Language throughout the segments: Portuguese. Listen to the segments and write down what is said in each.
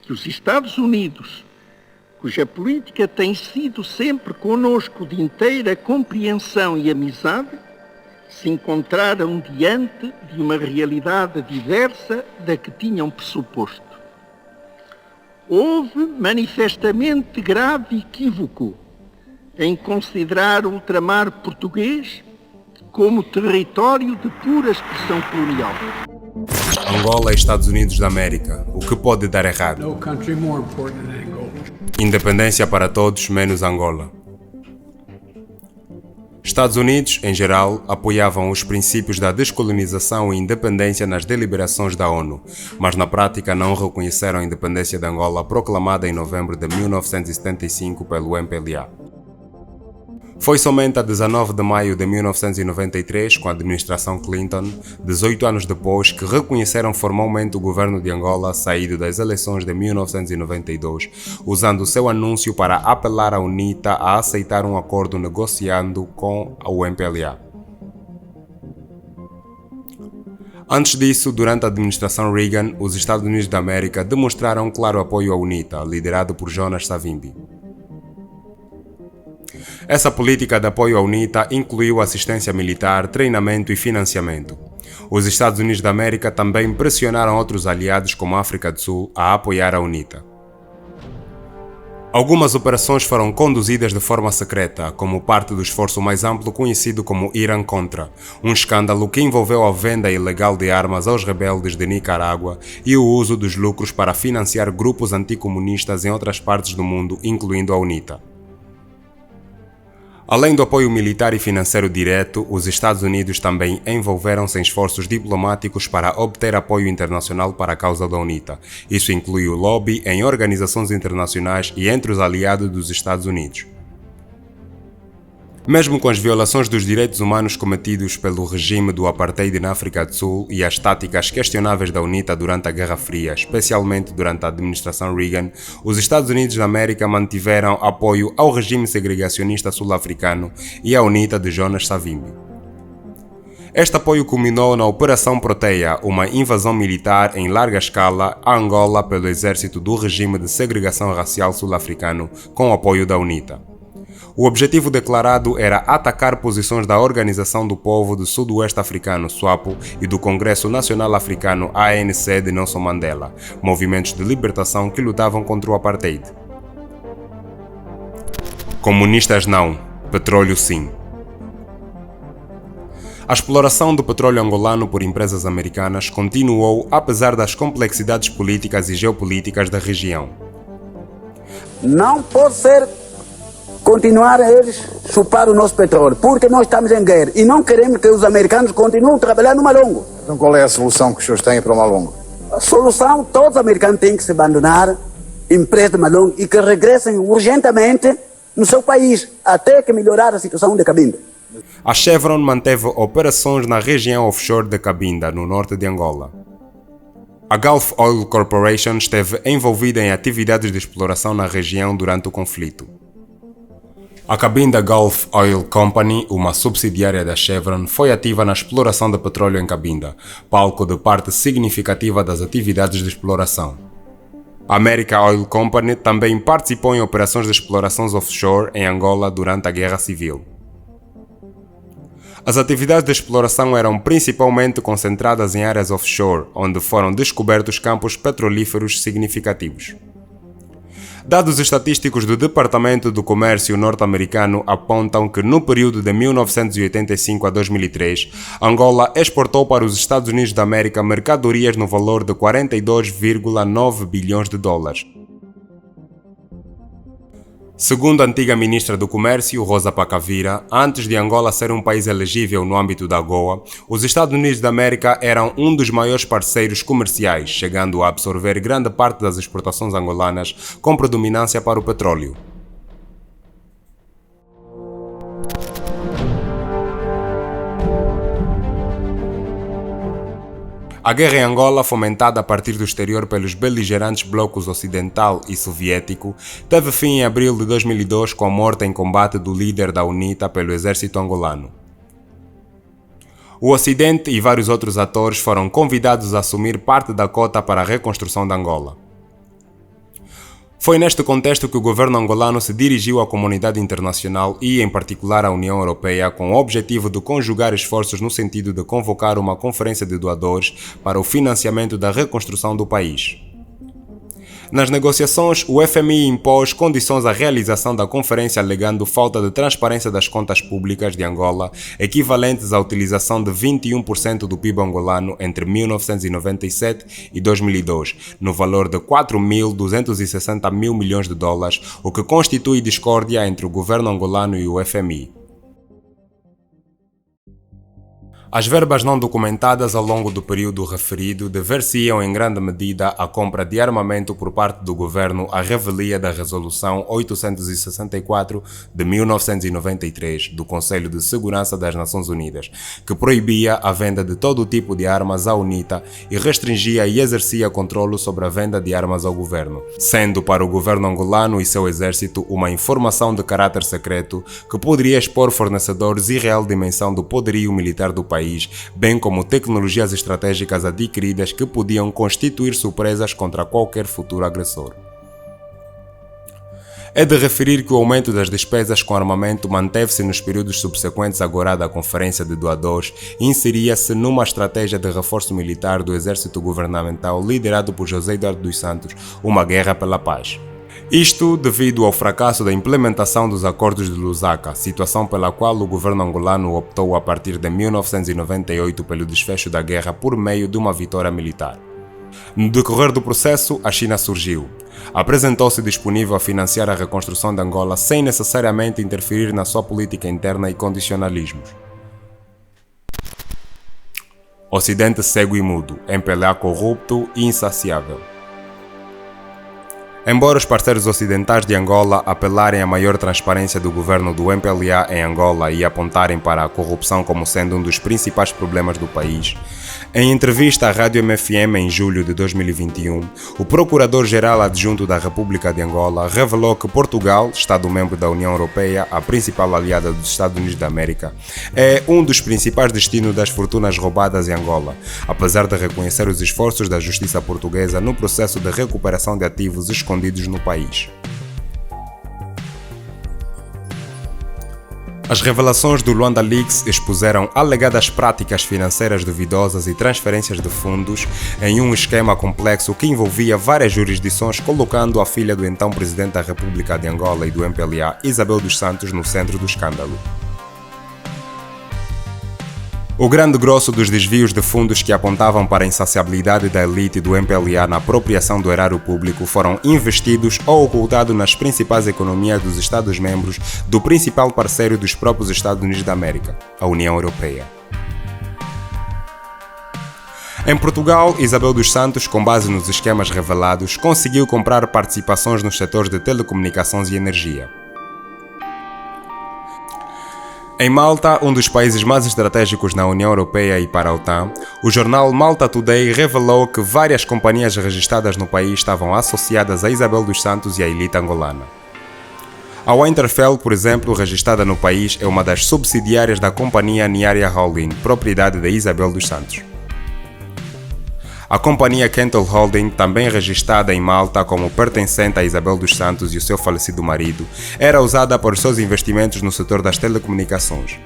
que os Estados Unidos, cuja política tem sido sempre conosco de inteira compreensão e amizade, se encontraram diante de uma realidade diversa da que tinham pressuposto. Houve manifestamente grave equívoco em considerar o ultramar português como território de pura expressão colonial. Angola e Estados Unidos da América. O que pode dar errado? No country more important than Angola. Independência para todos, menos Angola. Estados Unidos, em geral, apoiavam os princípios da descolonização e independência nas deliberações da ONU, mas na prática não reconheceram a independência de Angola proclamada em novembro de 1975 pelo MPLA. Foi somente a 19 de maio de 1993, com a administração Clinton, 18 anos depois, que reconheceram formalmente o governo de Angola saído das eleições de 1992, usando seu anúncio para apelar à UNITA a aceitar um acordo negociando com o MPLA. Antes disso, durante a administração Reagan, os Estados Unidos da América demonstraram claro apoio à UNITA, liderado por Jonas Savimbi. Essa política de apoio à UNITA incluiu assistência militar, treinamento e financiamento. Os Estados Unidos da América também pressionaram outros aliados como a África do Sul a apoiar a UNITA. Algumas operações foram conduzidas de forma secreta, como parte do esforço mais amplo conhecido como Irã-Contra, um escândalo que envolveu a venda ilegal de armas aos rebeldes de Nicarágua e o uso dos lucros para financiar grupos anticomunistas em outras partes do mundo, incluindo a UNITA. Além do apoio militar e financeiro direto, os Estados Unidos também envolveram-se em esforços diplomáticos para obter apoio internacional para a causa da UNITA. Isso inclui o lobby em organizações internacionais e entre os aliados dos Estados Unidos. Mesmo com as violações dos direitos humanos cometidos pelo regime do apartheid na África do Sul e as táticas questionáveis da UNITA durante a Guerra Fria, especialmente durante a administração Reagan, os Estados Unidos da América mantiveram apoio ao regime segregacionista sul-africano e à UNITA de Jonas Savimbi. Este apoio culminou na Operação Proteia, uma invasão militar em larga escala a Angola pelo exército do regime de segregação racial sul-africano com o apoio da UNITA. O objetivo declarado era atacar posições da Organização do Povo do Sudoeste Africano, SWAPO, e do Congresso Nacional Africano, ANC, de Nelson Mandela, movimentos de libertação que lutavam contra o apartheid. Comunistas não, petróleo sim. A exploração do petróleo angolano por empresas americanas continuou apesar das complexidades políticas e geopolíticas da região. Não pode ser continuar a eles chupar o nosso petróleo, porque nós estamos em guerra e não queremos que os americanos continuem a trabalhar no Malongo. Então qual é a solução que os senhores têm para o Malongo? A solução, todos os americanos têm que se abandonar empresa de Malongo e que regressem urgentemente no seu país, até que melhorar a situação de Cabinda. A Chevron manteve operações na região offshore de Cabinda, no norte de Angola. A Gulf Oil Corporation esteve envolvida em atividades de exploração na região durante o conflito. A Cabinda Gulf Oil Company, uma subsidiária da Chevron, foi ativa na exploração de petróleo em Cabinda, palco de parte significativa das atividades de exploração. A America Oil Company também participou em operações de explorações offshore em Angola durante a Guerra Civil. As atividades de exploração eram principalmente concentradas em áreas offshore, onde foram descobertos campos petrolíferos significativos. Dados estatísticos do Departamento do Comércio norte-americano apontam que no período de 1985 a 2003, Angola exportou para os Estados Unidos da América mercadorias no valor de 42,9 bilhões de dólares. Segundo a antiga ministra do Comércio, Rosa Pacavira, antes de Angola ser um país elegível no âmbito da AGOA, os Estados Unidos da América eram um dos maiores parceiros comerciais, chegando a absorver grande parte das exportações angolanas, com predominância para o petróleo. A guerra em Angola, fomentada a partir do exterior pelos beligerantes blocos ocidental e soviético, teve fim em abril de 2002 com a morte em combate do líder da UNITA pelo exército angolano. O Ocidente e vários outros atores foram convidados a assumir parte da cota para a reconstrução de Angola. Foi neste contexto que o governo angolano se dirigiu à comunidade internacional e, em particular, à União Europeia, com o objetivo de conjugar esforços no sentido de convocar uma conferência de doadores para o financiamento da reconstrução do país. Nas negociações, o FMI impôs condições à realização da conferência alegando falta de transparência das contas públicas de Angola, equivalentes à utilização de 21% do PIB angolano entre 1997 e 2002, no valor de 4.260 mil milhões de dólares, o que constitui discórdia entre o governo angolano e o FMI. As verbas não documentadas ao longo do período referido dever-se-iam em grande medida à compra de armamento por parte do governo à revelia da Resolução 864 de 1993 do Conselho de Segurança das Nações Unidas, que proibia a venda de todo tipo de armas à UNITA e restringia e exercia controle sobre a venda de armas ao governo, sendo para o governo angolano e seu exército uma informação de caráter secreto que poderia expor fornecedores e real dimensão do poderio militar do país, bem como tecnologias estratégicas adquiridas que podiam constituir surpresas contra qualquer futuro agressor. É de referir que o aumento das despesas com armamento manteve-se nos períodos subsequentes agora da Conferência de Doadores e inseria-se numa estratégia de reforço militar do exército governamental liderado por José Eduardo dos Santos, uma guerra pela paz. Isto devido ao fracasso da implementação dos Acordos de Lusaka, situação pela qual o governo angolano optou a partir de 1998 pelo desfecho da guerra por meio de uma vitória militar. No decorrer do processo, a China surgiu. Apresentou-se disponível a financiar a reconstrução de Angola sem necessariamente interferir na sua política interna e condicionalismos. Ocidente cego e mudo, MPLA corrupto e insaciável. Embora os parceiros ocidentais de Angola apelarem à maior transparência do governo do MPLA em Angola e apontarem para a corrupção como sendo um dos principais problemas do país, em entrevista à Rádio MFM em julho de 2021, o Procurador-Geral Adjunto da República de Angola revelou que Portugal, Estado-membro da União Europeia, a principal aliada dos Estados Unidos da América, é um dos principais destinos das fortunas roubadas em Angola, apesar de reconhecer os esforços da justiça portuguesa no processo de recuperação de ativos escondidos no país. As revelações do Luanda Leaks expuseram alegadas práticas financeiras duvidosas e transferências de fundos em um esquema complexo que envolvia várias jurisdições, colocando a filha do então presidente da República de Angola e do MPLA, Isabel dos Santos, no centro do escândalo. O grande grosso dos desvios de fundos que apontavam para a insaciabilidade da elite do MPLA na apropriação do erário público foram investidos ou ocultados nas principais economias dos Estados-membros do principal parceiro dos próprios Estados Unidos da América, a União Europeia. Em Portugal, Isabel dos Santos, com base nos esquemas revelados, conseguiu comprar participações nos setores de telecomunicações e energia. Em Malta, um dos países mais estratégicos na União Europeia e para a OTAN, o jornal Malta Today revelou que várias companhias registradas no país estavam associadas a Isabel dos Santos e à elite angolana. A Winterfell, por exemplo, registrada no país, é uma das subsidiárias da companhia Niaria Holding, propriedade de Isabel dos Santos. A companhia Kentel Holding, também registrada em Malta como pertencente a Isabel dos Santos e o seu falecido marido, era usada para os seus investimentos no setor das telecomunicações.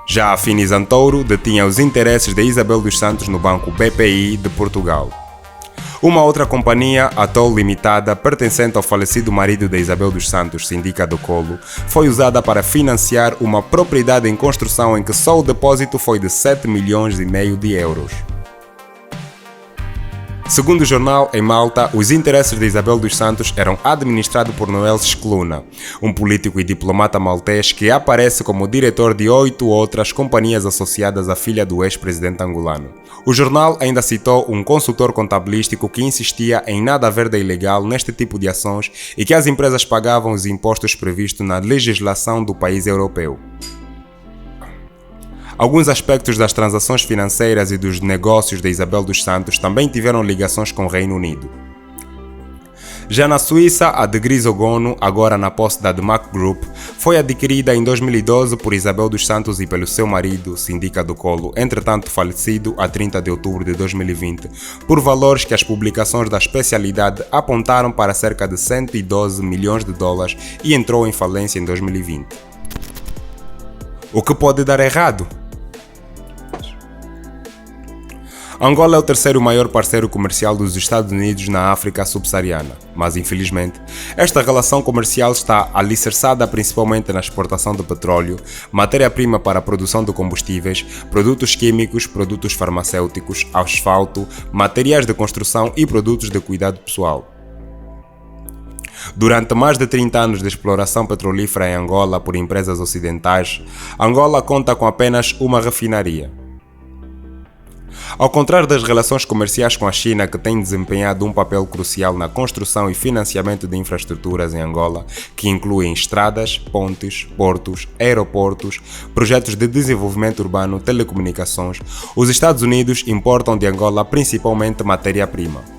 Já a Finis Antouro detinha os interesses de Isabel dos Santos no banco BPI de Portugal. Uma outra companhia, a Toll Limitada, pertencente ao falecido marido de Isabel dos Santos, Sindica do Colo, foi usada para financiar uma propriedade em construção em que só o depósito foi de 7,5 milhões de euros. Segundo o jornal, em Malta, os interesses de Isabel dos Santos eram administrados por Noel Scicluna, um político e diplomata maltês que aparece como diretor de 8 outras companhias associadas à filha do ex-presidente angolano. O jornal ainda citou um consultor contabilístico que insistia em nada haver de ilegal neste tipo de ações e que as empresas pagavam os impostos previstos na legislação do país europeu. Alguns aspectos das transações financeiras e dos negócios de Isabel dos Santos também tiveram ligações com o Reino Unido. Já na Suíça, a de Grisogono, agora na posse da DeMac Group, foi Foi adquirida em 2012 por Isabel dos Santos e pelo seu marido, Sindica do Colo, entretanto falecido a 30 de outubro de 2020, por valores que as publicações da especialidade apontaram para cerca de 112 milhões de dólares e entrou em falência em 2020. O que pode dar errado? Angola é o terceiro maior parceiro comercial dos Estados Unidos na África subsaariana, mas infelizmente, esta relação comercial está alicerçada principalmente na exportação de petróleo, matéria-prima para a produção de combustíveis, produtos químicos, produtos farmacêuticos, asfalto, materiais de construção e produtos de cuidado pessoal. Durante mais de 30 anos de exploração petrolífera em Angola por empresas ocidentais, Angola conta com apenas uma refinaria. Ao contrário das relações comerciais com a China, que têm desempenhado um papel crucial na construção e financiamento de infraestruturas em Angola, que incluem estradas, pontes, portos, aeroportos, projetos de desenvolvimento urbano, telecomunicações, os Estados Unidos importam de Angola principalmente matéria-prima.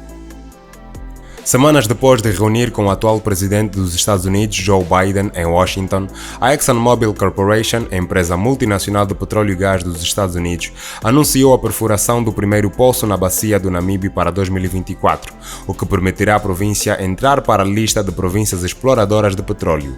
Semanas depois de reunir com o atual presidente dos Estados Unidos, Joe Biden, em Washington, a ExxonMobil Corporation, a empresa multinacional de petróleo e gás dos Estados Unidos, anunciou a perfuração do primeiro poço na bacia do Namibe para 2024, o que permitirá à província entrar para a lista de províncias exploradoras de petróleo.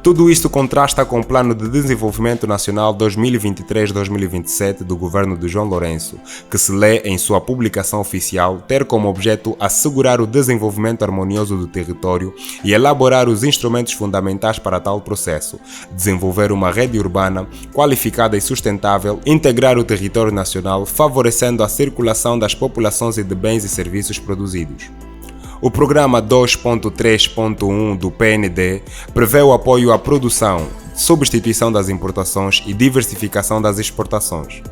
Tudo isto contrasta com o Plano de Desenvolvimento Nacional 2023-2027 do governo de João Lourenço, que se lê em sua publicação oficial ter como objeto assegurar o desenvolvimento harmonioso do território e elaborar os instrumentos fundamentais para tal processo, desenvolver uma rede urbana qualificada e sustentável, integrar o território nacional, favorecendo a circulação das populações e de bens e serviços produzidos. O Programa 2.3.1 do PND prevê o apoio à produção, substituição das importações e diversificação das exportações.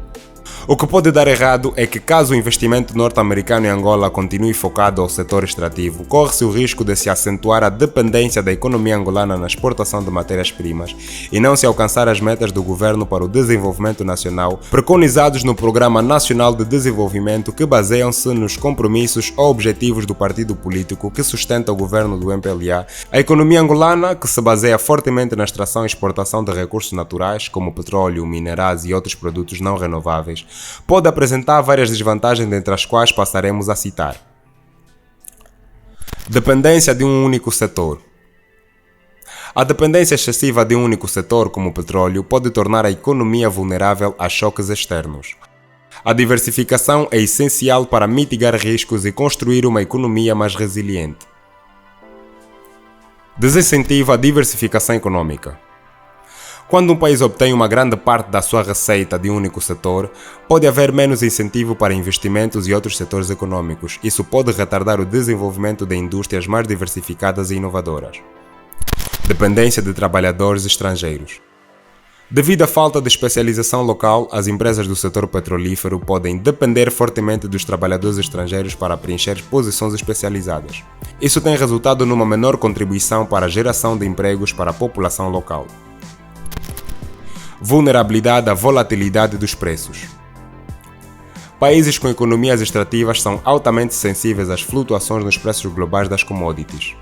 O que pode dar errado é que, caso o investimento norte-americano em Angola continue focado ao setor extrativo, corre-se o risco de se acentuar a dependência da economia angolana na exportação de matérias-primas e não se alcançar as metas do governo para o desenvolvimento nacional preconizados no Programa Nacional de Desenvolvimento, que baseiam-se nos compromissos ou objetivos do partido político que sustenta o governo do MPLA. A economia angolana, que se baseia fortemente na extração e exportação de recursos naturais, como petróleo, minerais e outros produtos não renováveis, pode apresentar várias desvantagens, dentre as quais passaremos a citar. Dependência de um único setor. A dependência excessiva de um único setor, como o petróleo, pode tornar a economia vulnerável a choques externos. A diversificação é essencial para mitigar riscos e construir uma economia mais resiliente. Desincentiva a diversificação econômica. Quando um país obtém uma grande parte da sua receita de um único setor, pode haver menos incentivo para investimentos e outros setores econômicos. Isso pode retardar o desenvolvimento de indústrias mais diversificadas e inovadoras. Dependência de trabalhadores estrangeiros. Devido à falta de especialização local, as empresas do setor petrolífero podem depender fortemente dos trabalhadores estrangeiros para preencher posições especializadas. Isso tem resultado numa menor contribuição para a geração de empregos para a população local. Vulnerabilidade à volatilidade dos preços. Países com economias extrativas são altamente sensíveis às flutuações nos preços globais das commodities.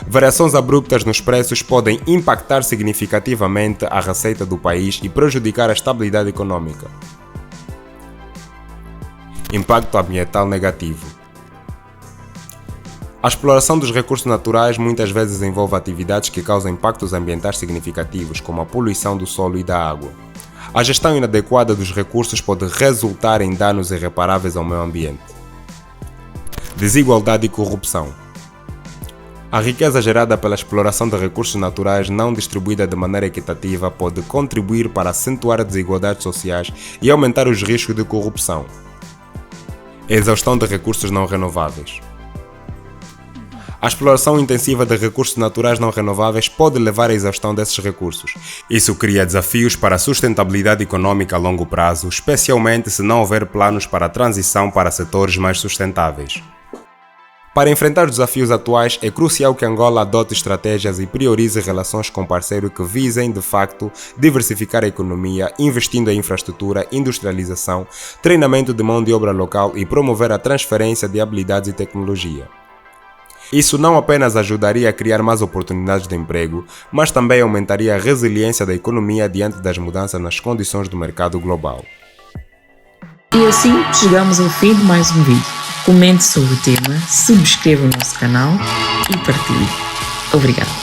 Variações abruptas nos preços podem impactar significativamente a receita do país e prejudicar a estabilidade econômica. Impacto ambiental negativo. A exploração dos recursos naturais muitas vezes envolve atividades que causam impactos ambientais significativos, como a poluição do solo e da água. A gestão inadequada dos recursos pode resultar em danos irreparáveis ao meio ambiente. Desigualdade e corrupção. A riqueza gerada pela exploração de recursos naturais não distribuída de maneira equitativa pode contribuir para acentuar desigualdades sociais e aumentar os riscos de corrupção. Exaustão de recursos não renováveis. A exploração intensiva de recursos naturais não renováveis pode levar à exaustão desses recursos. Isso cria desafios para a sustentabilidade econômica a longo prazo, especialmente se não houver planos para a transição para setores mais sustentáveis. Para enfrentar os desafios atuais, é crucial que Angola adote estratégias e priorize relações com parceiros que visem, de facto, diversificar a economia, investindo em infraestrutura, industrialização, treinamento de mão de obra local e promover a transferência de habilidades e tecnologia. Isso não apenas ajudaria a criar mais oportunidades de emprego, mas também aumentaria a resiliência da economia diante das mudanças nas condições do mercado global. E assim chegamos ao fim de mais um vídeo. Comente sobre o tema, subscreva o nosso canal e partilhe. Obrigado.